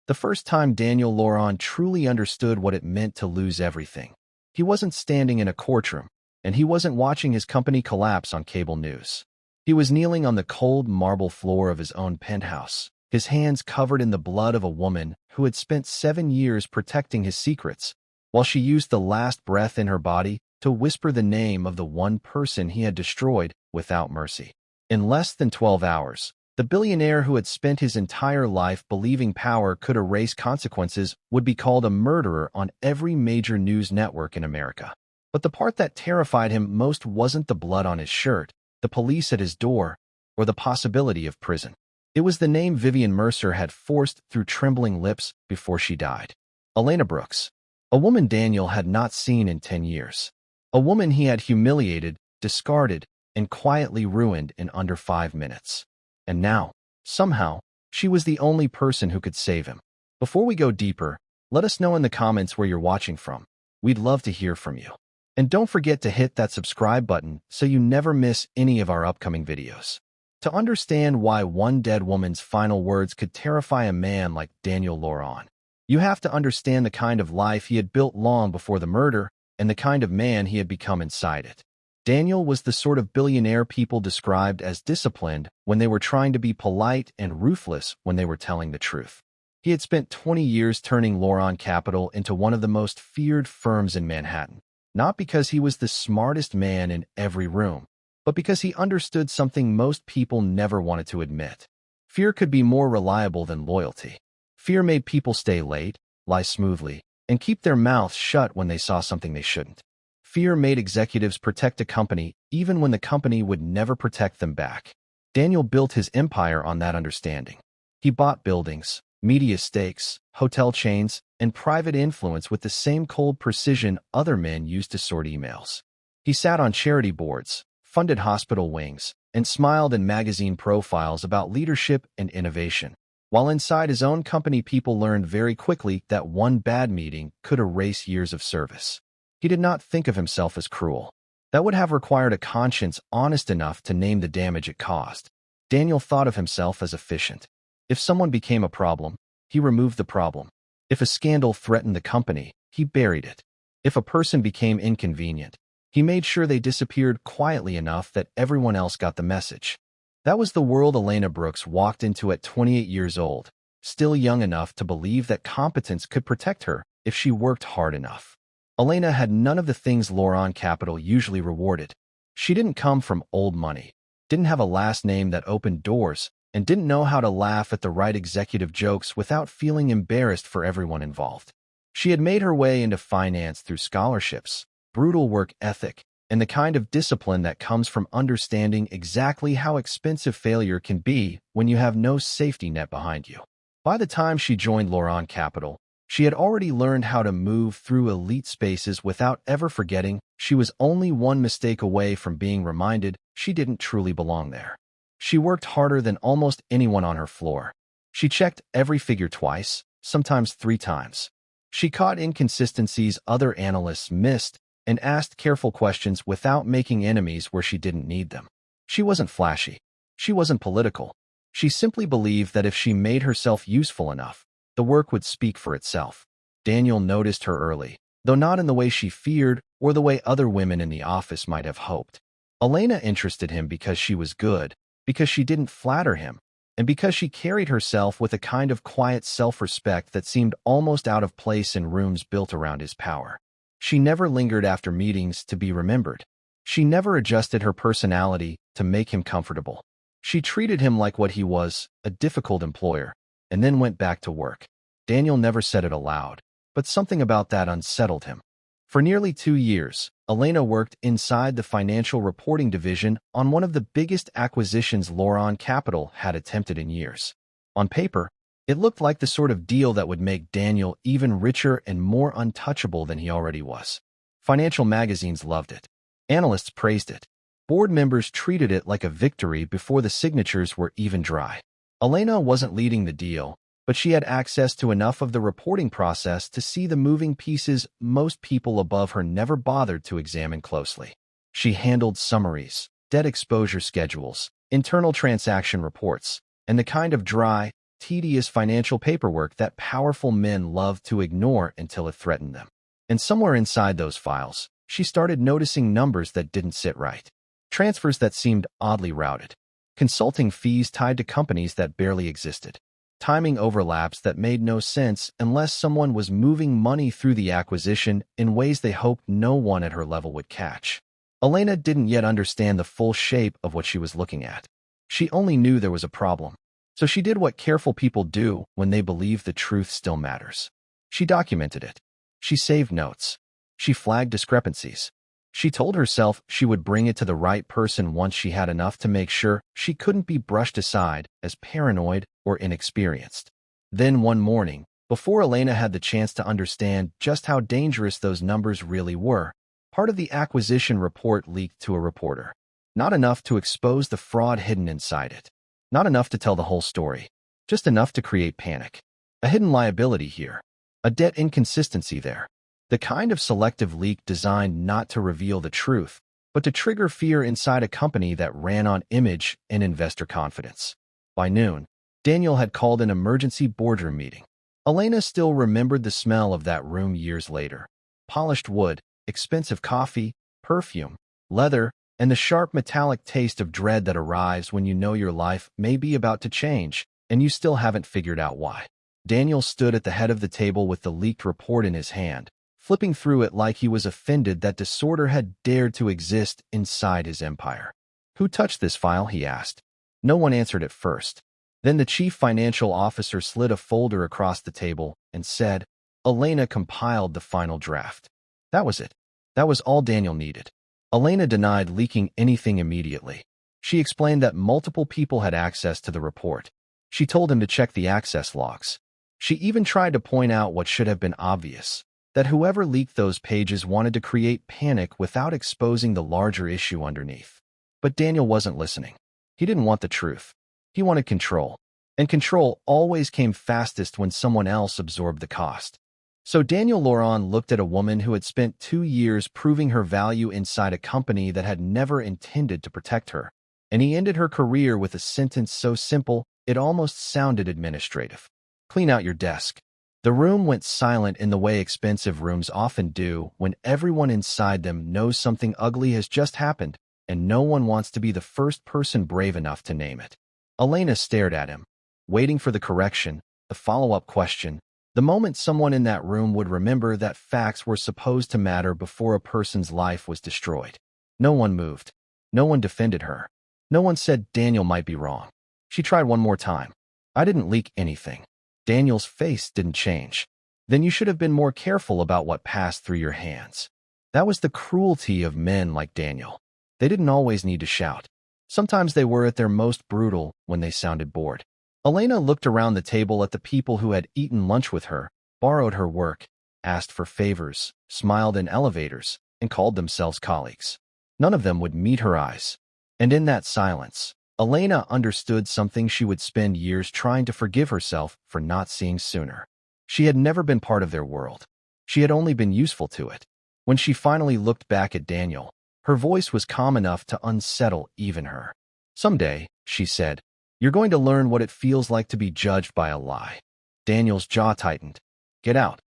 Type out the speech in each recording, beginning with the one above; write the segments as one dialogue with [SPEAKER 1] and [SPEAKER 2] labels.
[SPEAKER 1] The first time Daniel Laurent truly understood what it meant to lose everything. He wasn't standing in a courtroom, and he wasn't watching his company collapse on cable news. He was kneeling on the cold marble floor of his own penthouse, his hands covered in the blood of a woman who had spent 7 years protecting his secrets, while she used the last breath in her body to whisper the name of the one person he had destroyed without mercy. In less than 12 hours, the billionaire who had spent his entire life believing power could erase consequences would be called a murderer on every major news network in America. But the part that terrified him most wasn't the blood on his shirt, the police at his door, or the possibility of prison. It was the name Vivian Mercer had forced through trembling lips before she died. Elena Brooks, a woman Daniel had not seen in 10 years. A woman he had humiliated, discarded, and quietly ruined in under 5 minutes. And now, somehow, she was the only person who could save him. Before we go deeper, let us know in the comments where you're watching from. We'd love to hear from you. And don't forget to hit that subscribe button so you never miss any of our upcoming videos. To understand why one dead woman's final words could terrify a man like Daniel Laurent, you have to understand the kind of life he had built long before the murder and the kind of man he had become inside it. Daniel was the sort of billionaire people described as disciplined when they were trying to be polite and ruthless when they were telling the truth. He had spent 20 years turning Laurent Capital into one of the most feared firms in Manhattan, not because he was the smartest man in every room, but because he understood something most people never wanted to admit. Fear could be more reliable than loyalty. Fear made people stay late, lie smoothly, and keep their mouths shut when they saw something they shouldn't. Fear made executives protect a company even when the company would never protect them back. Daniel built his empire on that understanding. He bought buildings, media stakes, hotel chains, and private influence with the same cold precision other men used to sort emails. He sat on charity boards, funded hospital wings, and smiled in magazine profiles about leadership and innovation. While inside his own company, people learned very quickly that one bad meeting could erase years of service. He did not think of himself as cruel. That would have required a conscience honest enough to name the damage it caused. Daniel thought of himself as efficient. If someone became a problem, he removed the problem. If a scandal threatened the company, he buried it. If a person became inconvenient, he made sure they disappeared quietly enough that everyone else got the message. That was the world Elena Brooks walked into at 28 years old, still young enough to believe that competence could protect her if she worked hard enough. Elena had none of the things Laurent Capital usually rewarded. She didn't come from old money, didn't have a last name that opened doors, and didn't know how to laugh at the right executive jokes without feeling embarrassed for everyone involved. She had made her way into finance through scholarships, brutal work ethic, and the kind of discipline that comes from understanding exactly how expensive failure can be when you have no safety net behind you. By the time she joined Laurent Capital, she had already learned how to move through elite spaces without ever forgetting she was only one mistake away from being reminded she didn't truly belong there. She worked harder than almost anyone on her floor. She checked every figure twice, sometimes 3 times. She caught inconsistencies other analysts missed and asked careful questions without making enemies where she didn't need them. She wasn't flashy. She wasn't political. She simply believed that if she made herself useful enough, the work would speak for itself. Daniel noticed her early, though not in the way she feared or the way other women in the office might have hoped. Elena interested him because she was good, because she didn't flatter him, and because she carried herself with a kind of quiet self-respect that seemed almost out of place in rooms built around his power. She never lingered after meetings to be remembered. She never adjusted her personality to make him comfortable. She treated him like what he was, a difficult employer, and then went back to work. Daniel never said it aloud, but something about that unsettled him. For nearly 2 years, Elena worked inside the financial reporting division on one of the biggest acquisitions Laurent Capital had attempted in years. On paper, it looked like the sort of deal that would make Daniel even richer and more untouchable than he already was. Financial magazines loved it. Analysts praised it. Board members treated it like a victory before the signatures were even dry. Elena wasn't leading the deal, but she had access to enough of the reporting process to see the moving pieces most people above her never bothered to examine closely. She handled summaries, debt exposure schedules, internal transaction reports, and the kind of dry, tedious financial paperwork that powerful men love to ignore until it threatened them. And somewhere inside those files, she started noticing numbers that didn't sit right. Transfers that seemed oddly routed. Consulting fees tied to companies that barely existed. Timing overlaps that made no sense unless someone was moving money through the acquisition in ways they hoped no one at her level would catch. Elena didn't yet understand the full shape of what she was looking at. She only knew there was a problem. So she did what careful people do when they believe the truth still matters. She documented it. She saved notes. She flagged discrepancies. She told herself she would bring it to the right person once she had enough to make sure she couldn't be brushed aside as paranoid or inexperienced. Then one morning, before Elena had the chance to understand just how dangerous those numbers really were, part of the acquisition report leaked to a reporter. Not enough to expose the fraud hidden inside it. Not enough to tell the whole story. Just enough to create panic. A hidden liability here. A debt inconsistency there. The kind of selective leak designed not to reveal the truth, but to trigger fear inside a company that ran on image and investor confidence. By noon, Daniel had called an emergency boardroom meeting. Elena still remembered the smell of that room years later. Polished wood, expensive coffee, perfume, leather, and the sharp metallic taste of dread that arrives when you know your life may be about to change, and you still haven't figured out why. Daniel stood at the head of the table with the leaked report in his hand, flipping through it like he was offended that disorder had dared to exist inside his empire. "Who touched this file?" he asked. No one answered at first. Then the chief financial officer slid a folder across the table and said, "Elena compiled the final draft." That was it. That was all Daniel needed. Elena denied leaking anything immediately. She explained that multiple people had access to the report. She told him to check the access logs. She even tried to point out what should have been obvious, that whoever leaked those pages wanted to create panic without exposing the larger issue underneath. But Daniel wasn't listening. He didn't want the truth. He wanted control. And control always came fastest when someone else absorbed the cost. So Daniel Laurent looked at a woman who had spent 2 years proving her value inside a company that had never intended to protect her. And he ended her career with a sentence so simple, it almost sounded administrative. "Clean out your desk." The room went silent in the way expensive rooms often do when everyone inside them knows something ugly has just happened, and no one wants to be the first person brave enough to name it. Elena stared at him, waiting for the correction, the follow-up question, the moment someone in that room would remember that facts were supposed to matter before a person's life was destroyed. No one moved. No one defended her. No one said Daniel might be wrong. She tried one more time. "I didn't leak anything." Daniel's face didn't change. "Then you should have been more careful about what passed through your hands." That was the cruelty of men like Daniel. They didn't always need to shout. Sometimes they were at their most brutal when they sounded bored. Elena looked around the table at the people who had eaten lunch with her, borrowed her work, asked for favors, smiled in elevators, and called themselves colleagues. None of them would meet her eyes. And in that silence, Elena understood something she would spend years trying to forgive herself for not seeing sooner. She had never been part of their world. She had only been useful to it. When she finally looked back at Daniel, her voice was calm enough to unsettle even her. "Someday," she said, "you're going to learn what it feels like to be judged by a lie." Daniel's jaw tightened. "Get out."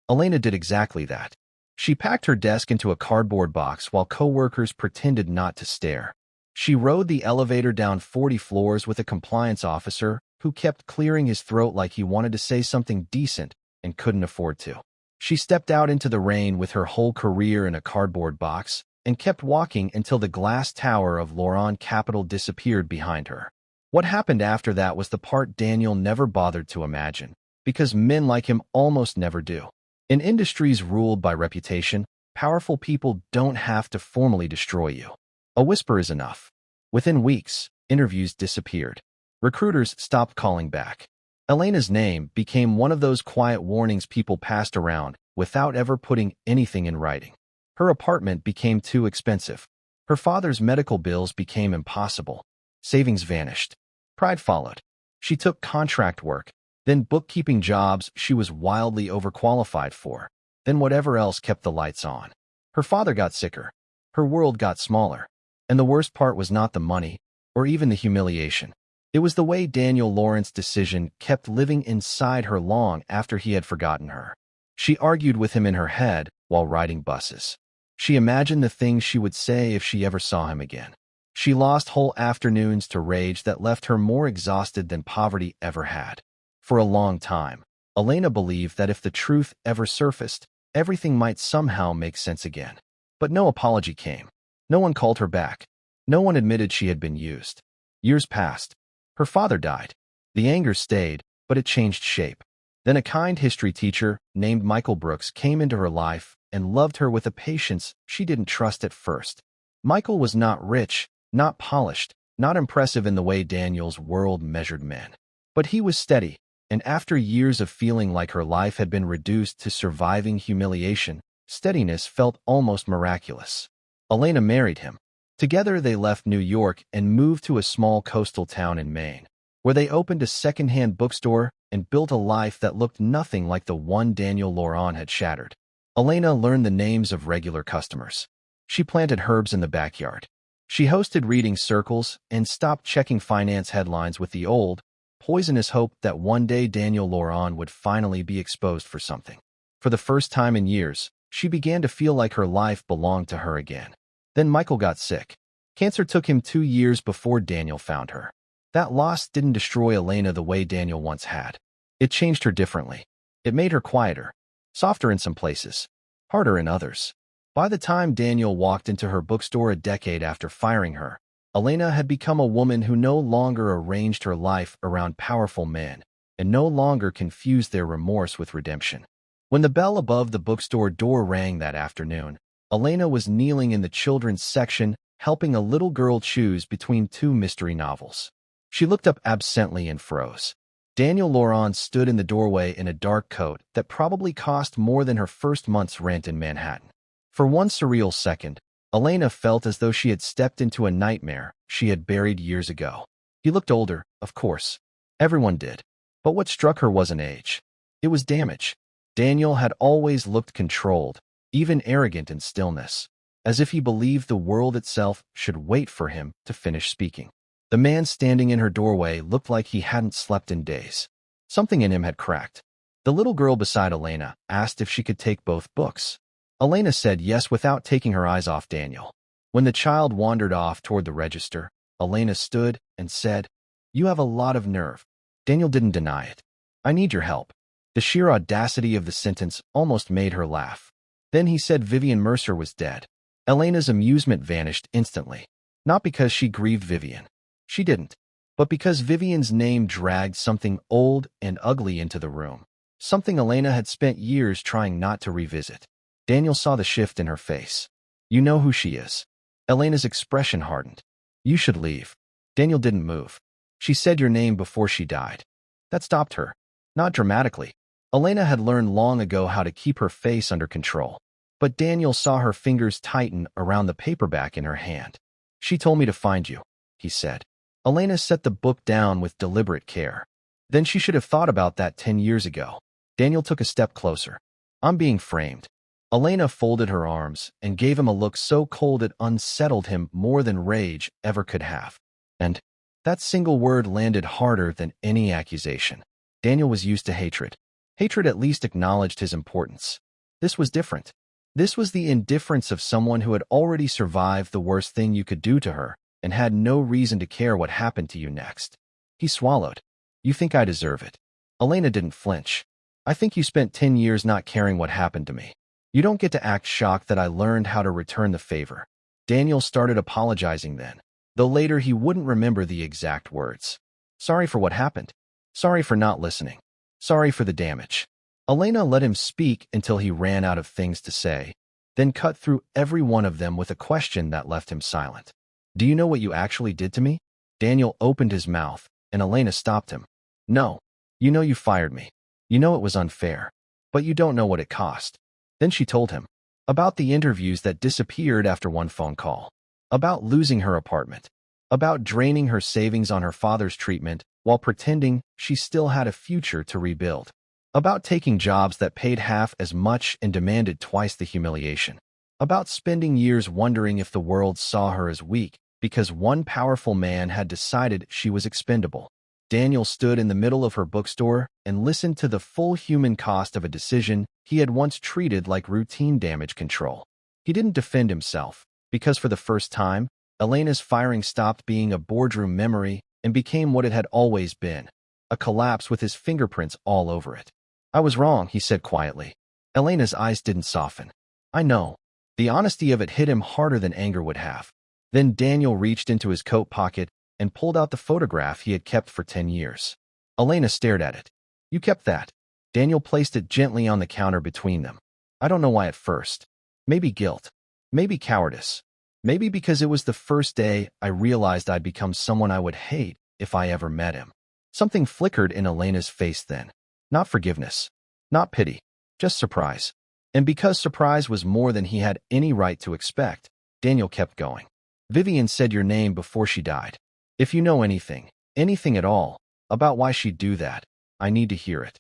[SPEAKER 1] Elena did exactly that. She packed her desk into a cardboard box while coworkers pretended not to stare. She rode the elevator down 40 floors with a compliance officer who kept clearing his throat like he wanted to say something decent and couldn't afford to. She stepped out into the rain with her whole career in a cardboard box and kept walking until the glass tower of Laurent Capital disappeared behind her. What happened after that was the part Daniel never bothered to imagine, because men like him almost never do. In industries ruled by reputation, powerful people don't have to formally destroy you. A whisper is enough. Within weeks, interviews disappeared. Recruiters stopped calling back. Elena's name became one of those quiet warnings people passed around without ever putting anything in writing. Her apartment became too expensive. Her father's medical bills became impossible. Savings vanished. Pride followed. She took contract work, then bookkeeping jobs she was wildly overqualified for, then whatever else kept the lights on. Her father got sicker. Her world got smaller. And the worst part was not the money, or even the humiliation. It was the way Laurent's decision kept living inside her long after he had forgotten her. She argued with him in her head while riding buses. She imagined the things she would say if she ever saw him again. She lost whole afternoons to rage that left her more exhausted than poverty ever had. For a long time, Elena believed that if the truth ever surfaced, everything might somehow make sense again. But no apology came. No one called her back. No one admitted she had been used. Years passed. Her father died. The anger stayed, but it changed shape. Then a kind history teacher named Michael Brooks came into her life and loved her with a patience she didn't trust at first. Michael was not rich, not polished, not impressive in the way Daniel's world measured men. But he was steady, and after years of feeling like her life had been reduced to surviving humiliation, steadiness felt almost miraculous. Elena married him. Together they left New York and moved to a small coastal town in Maine, where they opened a second-hand bookstore and built a life that looked nothing like the one Laurent had shattered. Elena learned the names of regular customers. She planted herbs in the backyard. She hosted reading circles and stopped checking finance headlines with the old, poisonous hope that one day Laurent would finally be exposed for something. For the first time in years, she began to feel like her life belonged to her again. Then Michael got sick. Cancer took him 2 years before Daniel found her. That loss didn't destroy Elena the way Daniel once had. It changed her differently. It made her quieter, softer in some places, harder in others. By the time Daniel walked into her bookstore a decade after firing her, Elena had become a woman who no longer arranged her life around powerful men and no longer confused their remorse with redemption. When the bell above the bookstore door rang that afternoon, Elena was kneeling in the children's section, helping a little girl choose between 2 mystery novels. She looked up absently and froze. Laurent stood in the doorway in a dark coat that probably cost more than her first month's rent in Manhattan. For one surreal second, Elena felt as though she had stepped into a nightmare she had buried years ago. He looked older, of course. Everyone did. But what struck her wasn't age. It was damage. Daniel had always looked controlled, even arrogant in stillness, as if he believed the world itself should wait for him to finish speaking. The man standing in her doorway looked like he hadn't slept in days. Something in him had cracked. The little girl beside Elena asked if she could take both books. Elena said yes without taking her eyes off Daniel. When the child wandered off toward the register, Elena stood and said, "You have a lot of nerve." Daniel didn't deny it. "I need your help." The sheer audacity of the sentence almost made her laugh. Then he said Vivian Mercer was dead. Elena's amusement vanished instantly. Not because she grieved Vivian. She didn't. But because Vivian's name dragged something old and ugly into the room. Something Elena had spent years trying not to revisit. Daniel saw the shift in her face. "You know who she is." Elena's expression hardened. "You should leave." Daniel didn't move. "She said your name before she died." That stopped her. Not dramatically. Elena had learned long ago how to keep her face under control. But Daniel saw her fingers tighten around the paperback in her hand. "She told me to find you," he said. Elena set the book down with deliberate care. Then she should have thought about that 10 years ago. Daniel took a step closer. "I'm being framed." Elena folded her arms and gave him a look so cold it unsettled him more than rage ever could have. And that single word landed harder than any accusation. Daniel was used to hatred. Hatred at least acknowledged his importance. This was different. This was the indifference of someone who had already survived the worst thing you could do to her and had no reason to care what happened to you next. He swallowed. "You think I deserve it." Elena didn't flinch. "I think you spent 10 years not caring what happened to me. You don't get to act shocked that I learned how to return the favor." Daniel started apologizing then, though later he wouldn't remember the exact words. "Sorry for what happened. Sorry for not listening. Sorry for the damage." Elena let him speak until he ran out of things to say, then cut through every one of them with a question that left him silent. "Do you know what you actually did to me?" Daniel opened his mouth, and Elena stopped him. "No. You know you fired me. You know it was unfair. But you don't know what it cost." Then she told him. About the interviews that disappeared after one phone call. About losing her apartment. About draining her savings on her father's treatment while pretending she still had a future to rebuild. About taking jobs that paid half as much and demanded twice the humiliation. About spending years wondering if the world saw her as weak because one powerful man had decided she was expendable. Daniel stood in the middle of her bookstore and listened to the full human cost of a decision he had once treated like routine damage control. He didn't defend himself, because for the first time, Elena's firing stopped being a boardroom memory and became what it had always been, a collapse with his fingerprints all over it. "I was wrong," he said quietly. Elena's eyes didn't soften. "I know." The honesty of it hit him harder than anger would have. Then Daniel reached into his coat pocket and pulled out the photograph he had kept for 10 years. Elena stared at it. "You kept that?" Daniel placed it gently on the counter between them. "I don't know why at first. Maybe guilt. Maybe cowardice. Maybe because it was the first day I realized I'd become someone I would hate if I ever met him." Something flickered in Elena's face then. Not forgiveness. Not pity. Just surprise. And because surprise was more than he had any right to expect, Daniel kept going. "Vivian said your name before she died. If you know anything at all, about why she'd do that, I need to hear it."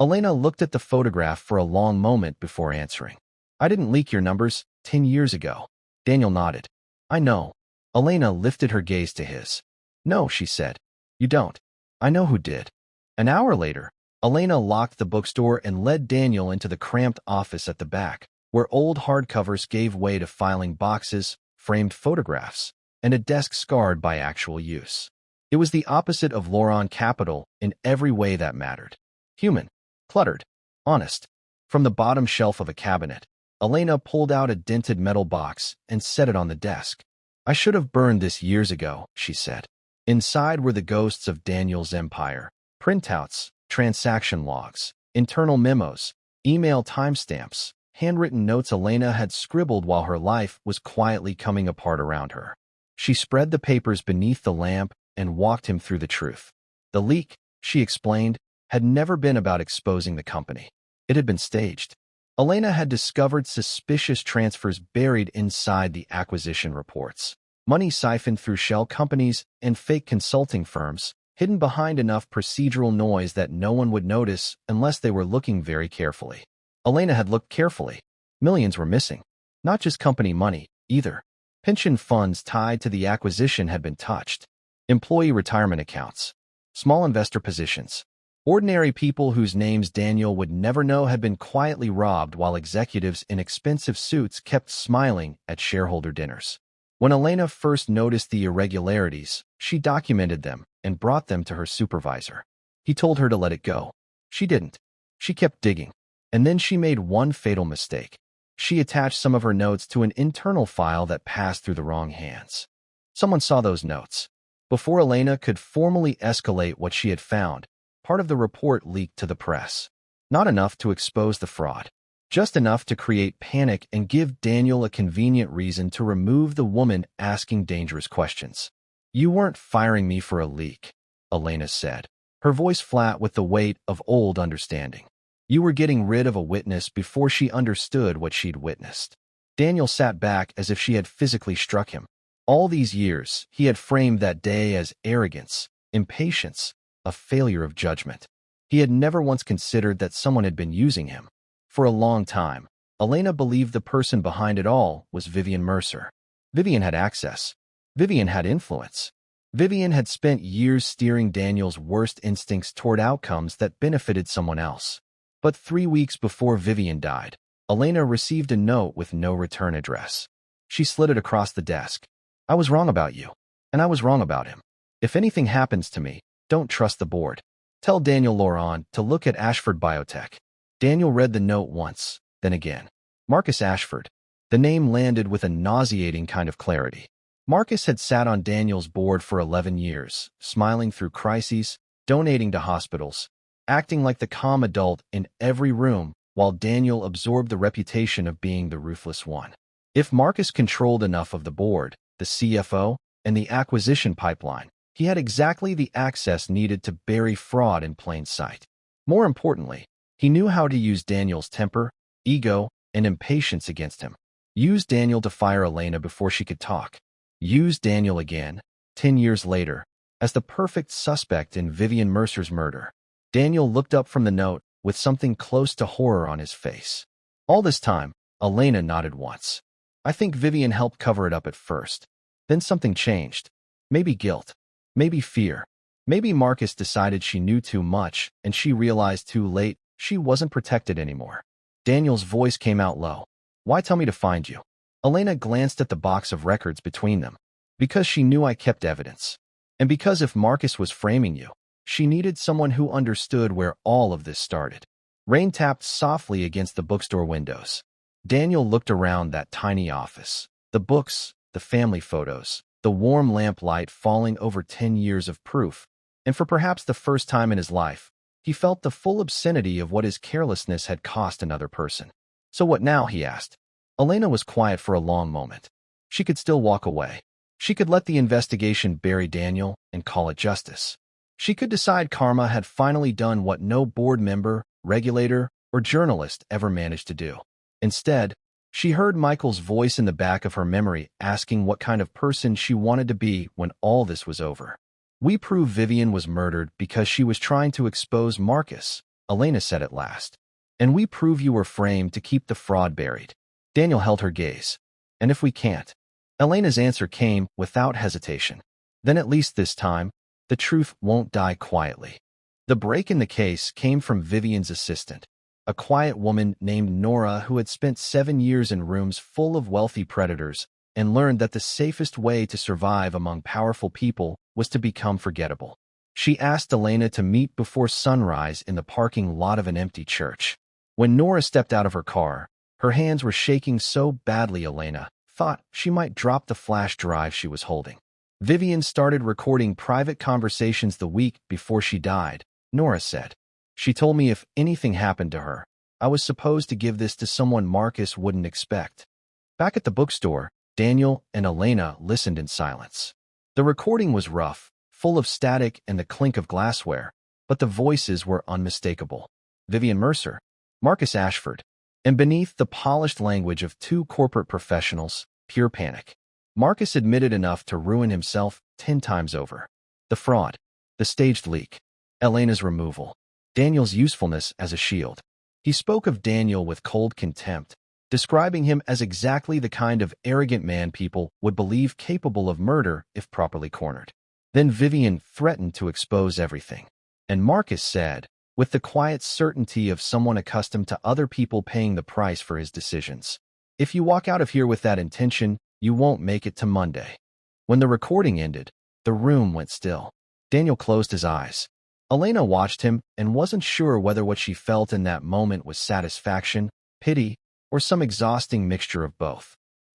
[SPEAKER 1] Elena looked at the photograph for a long moment before answering. "I didn't leak your numbers 10 years ago." Daniel nodded. "I know." Elena lifted her gaze to his. "No," she said. "You don't. I know who did." An hour later, Elena locked the bookstore and led Daniel into the cramped office at the back, where old hardcovers gave way to filing boxes, framed photographs, and a desk scarred by actual use. It was the opposite of Laurent Capital in every way that mattered. Human, cluttered, honest. From the bottom shelf of a cabinet, Elena pulled out a dented metal box and set it on the desk. "I should have burned this years ago," she said. Inside were the ghosts of Daniel's empire, printouts, transaction logs, internal memos, email timestamps, handwritten notes Elena had scribbled while her life was quietly coming apart around her. She spread the papers beneath the lamp and walked him through the truth. The leak, she explained, had never been about exposing the company. It had been staged. Elena had discovered suspicious transfers buried inside the acquisition reports, money siphoned through shell companies and fake consulting firms, hidden behind enough procedural noise that no one would notice unless they were looking very carefully. Elena had looked carefully. Millions were missing. Not just company money, either. Pension funds tied to the acquisition had been touched. Employee retirement accounts. Small investor positions. Ordinary people whose names Daniel would never know had been quietly robbed while executives in expensive suits kept smiling at shareholder dinners. When Elena first noticed the irregularities, she documented them and brought them to her supervisor. He told her to let it go. She didn't. She kept digging. And then she made one fatal mistake. She attached some of her notes to an internal file that passed through the wrong hands. Someone saw those notes. Before Elena could formally escalate what she had found, part of the report leaked to the press. Not enough to expose the fraud. Just enough to create panic and give Daniel a convenient reason to remove the woman asking dangerous questions. "You weren't firing me for a leak," Elena said, her voice flat with the weight of old understanding. "You were getting rid of a witness before she understood what she'd witnessed." Daniel sat back as if she had physically struck him. All these years, he had framed that day as arrogance, impatience, a failure of judgment. He had never once considered that someone had been using him. For a long time, Elena believed the person behind it all was Vivian Mercer. Vivian had access. Vivian had influence. Vivian had spent years steering Daniel's worst instincts toward outcomes that benefited someone else. But 3 weeks before Vivian died, Elena received a note with no return address. She slid it across the desk. "I was wrong about you, and I was wrong about him. If anything happens to me, don't trust the board. Tell Daniel Laurent to look at Ashford Biotech." Daniel read the note once, then again. Marcus Ashford. The name landed with a nauseating kind of clarity. Marcus had sat on Daniel's board for 11 years, smiling through crises, donating to hospitals, acting like the calm adult in every room, while Daniel absorbed the reputation of being the ruthless one. If Marcus controlled enough of the board, the CFO, and the acquisition pipeline, he had exactly the access needed to bury fraud in plain sight. More importantly, he knew how to use Daniel's temper, ego, and impatience against him. Use Daniel to fire Elena before she could talk. Use Daniel again, 10 years later, as the perfect suspect in Vivian Mercer's murder. Daniel looked up from the note with something close to horror on his face. All this time, Elena nodded once. "I think Vivian helped cover it up at first. Then something changed. Maybe guilt. Maybe fear. Maybe Marcus decided she knew too much, and she realized too late she wasn't protected anymore. Daniel's voice came out low. Why tell me to find you? Elena glanced at the box of records between them. Because she knew I kept evidence. And because if Marcus was framing you, she needed someone who understood where all of this started. Rain tapped softly against the bookstore windows. Daniel looked around that tiny office. The books, the family photos, the warm lamplight falling over 10 years of proof. And for perhaps the first time in his life, he felt the full obscenity of what his carelessness had cost another person. So what now, he asked. Elena was quiet for a long moment. She could still walk away. She could let the investigation bury Daniel and call it justice. She could decide karma had finally done what no board member, regulator, or journalist ever managed to do. Instead, she heard Michael's voice in the back of her memory asking what kind of person she wanted to be when all this was over. We prove Vivian was murdered because she was trying to expose Marcus, Elena said at last. And we prove you were framed to keep the fraud buried. Daniel held her gaze. And if we can't? Elena's answer came without hesitation. Then at least this time, the truth won't die quietly. The break in the case came from Vivian's assistant, a quiet woman named Nora who had spent 7 years in rooms full of wealthy predators and learned that the safest way to survive among powerful people was to become forgettable. She asked Elena to meet before sunrise in the parking lot of an empty church. When Nora stepped out of her car, her hands were shaking so badly Elena thought she might drop the flash drive she was holding. Vivian started recording private conversations the week before she died, Nora said. She told me if anything happened to her, I was supposed to give this to someone Marcus wouldn't expect. Back at the bookstore, Daniel and Elena listened in silence. The recording was rough, full of static and the clink of glassware, but the voices were unmistakable. Vivian Mercer, Marcus Ashford, and beneath the polished language of 2 corporate professionals, pure panic. Marcus admitted enough to ruin himself 10 times over. The fraud, the staged leak, Elena's removal, Daniel's usefulness as a shield. He spoke of Daniel with cold contempt, describing him as exactly the kind of arrogant man people would believe capable of murder if properly cornered. Then Vivian threatened to expose everything. And Marcus said, with the quiet certainty of someone accustomed to other people paying the price for his decisions, if you walk out of here with that intention, you won't make it to Monday. When the recording ended, the room went still. Daniel closed his eyes. Elena watched him and wasn't sure whether what she felt in that moment was satisfaction, pity, or some exhausting mixture of both.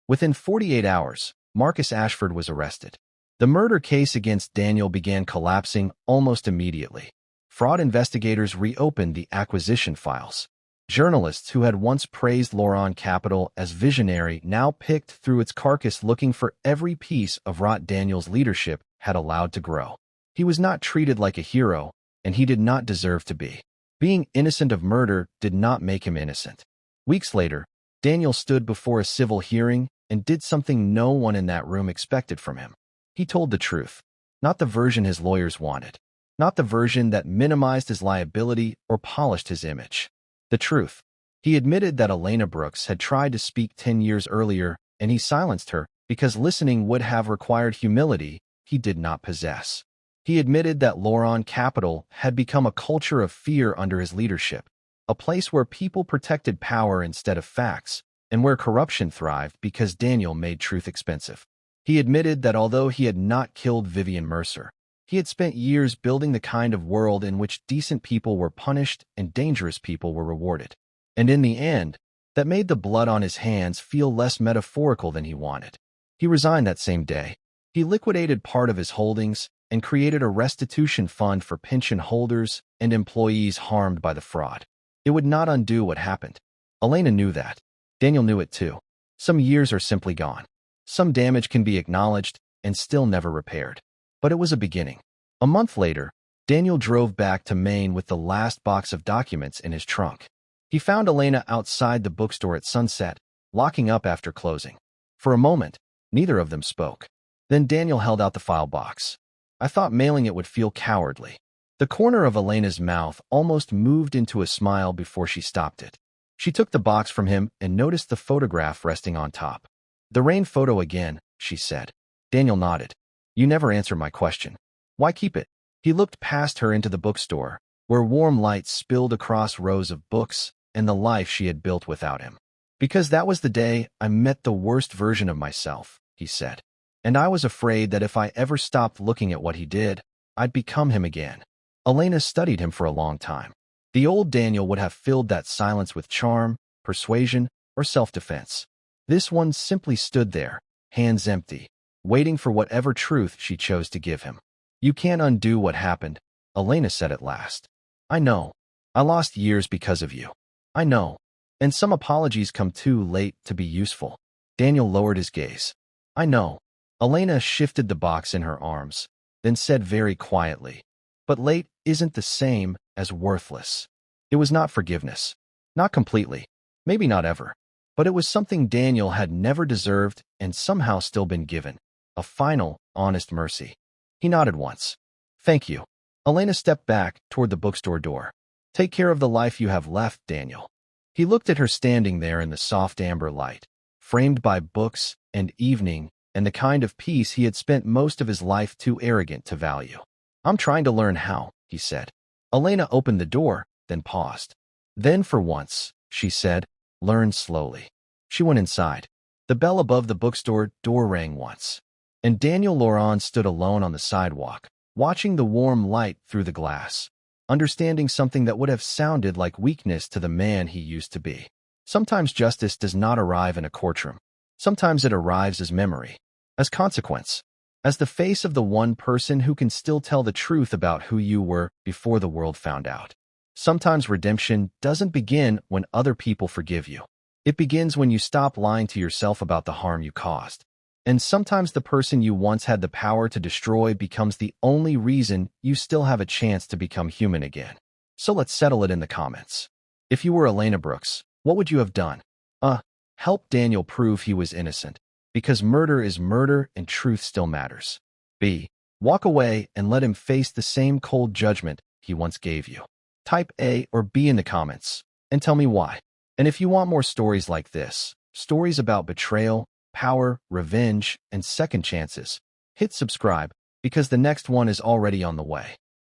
[SPEAKER 1] Within 48 hours, Marcus Ashford was arrested. The murder case against Daniel began collapsing almost immediately. Fraud investigators reopened the acquisition files. Journalists who had once praised Laurent Capital as visionary now picked through its carcass looking for every piece of rot Daniel's leadership had allowed to grow. He was not treated like a hero, and he did not deserve to be. Being innocent of murder did not make him innocent. Weeks later, Daniel stood before a civil hearing and did something no one in that room expected from him. He told the truth, not the version his lawyers wanted. Not the version that minimized his liability or polished his image. The truth. He admitted that Elena Brooks had tried to speak 10 years earlier, and he silenced her because listening would have required humility he did not possess. He admitted that Laurent Capital had become a culture of fear under his leadership, a place where people protected power instead of facts, and where corruption thrived because Daniel made truth expensive. He admitted that although he had not killed Vivian Mercer, he had spent years building the kind of world in which decent people were punished and dangerous people were rewarded. And in the end, that made the blood on his hands feel less metaphorical than he wanted. He resigned that same day. He liquidated part of his holdings and created a restitution fund for pension holders and employees harmed by the fraud. It would not undo what happened. Elena knew that. Daniel knew it too. Some years are simply gone. Some damage can be acknowledged and still never repaired. But it was a beginning. A month later, Daniel drove back to Maine with the last box of documents in his trunk. He found Elena outside the bookstore at sunset, locking up after closing. For a moment, neither of them spoke. Then Daniel held out the file box. I thought mailing it would feel cowardly. The corner of Elena's mouth almost moved into a smile before she stopped it. She took the box from him and noticed the photograph resting on top. The rain photo again, she said. Daniel nodded. You never answered my question. Why keep it? He looked past her into the bookstore, where warm light spilled across rows of books and the life she had built without him. Because that was the day I met the worst version of myself, he said. And I was afraid that if I ever stopped looking at what he did, I'd become him again. Elena studied him for a long time. The old Daniel would have filled that silence with charm, persuasion, or self-defense. This one simply stood there, hands empty, waiting for whatever truth she chose to give him. You can't undo what happened, Elena said at last. I know. I lost years because of you. I know. And some apologies come too late to be useful. Daniel lowered his gaze. I know. Elena shifted the box in her arms, then said very quietly, but late isn't the same as worthless. It was not forgiveness. Not completely. Maybe not ever. But it was something Daniel had never deserved and somehow still been given. A final, honest mercy. He nodded once. Thank you. Elena stepped back toward the bookstore door. Take care of the life you have left, Daniel. He looked at her standing there in the soft amber light, framed by books and evening and the kind of peace he had spent most of his life too arrogant to value. I'm trying to learn how, he said. Elena opened the door, then paused. Then for once, she said, learn slowly. She went inside. The bell above the bookstore door rang once, and Daniel Laurent stood alone on the sidewalk, watching the warm light through the glass, understanding something that would have sounded like weakness to the man he used to be. Sometimes justice does not arrive in a courtroom. Sometimes it arrives as memory, as consequence, as the face of the one person who can still tell the truth about who you were before the world found out. Sometimes redemption doesn't begin when other people forgive you. It begins when you stop lying to yourself about the harm you caused. And sometimes the person you once had the power to destroy becomes the only reason you still have a chance to become human again. So let's settle it in the comments. If you were Elena Brooks, what would you have done? Help Daniel prove he was innocent, because murder is murder and truth still matters. B. Walk away and let him face the same cold judgment he once gave you. Type A or B in the comments, and tell me why. And if you want more stories like this, stories about betrayal, power, revenge, and second chances, hit subscribe, because the next one is already on the way.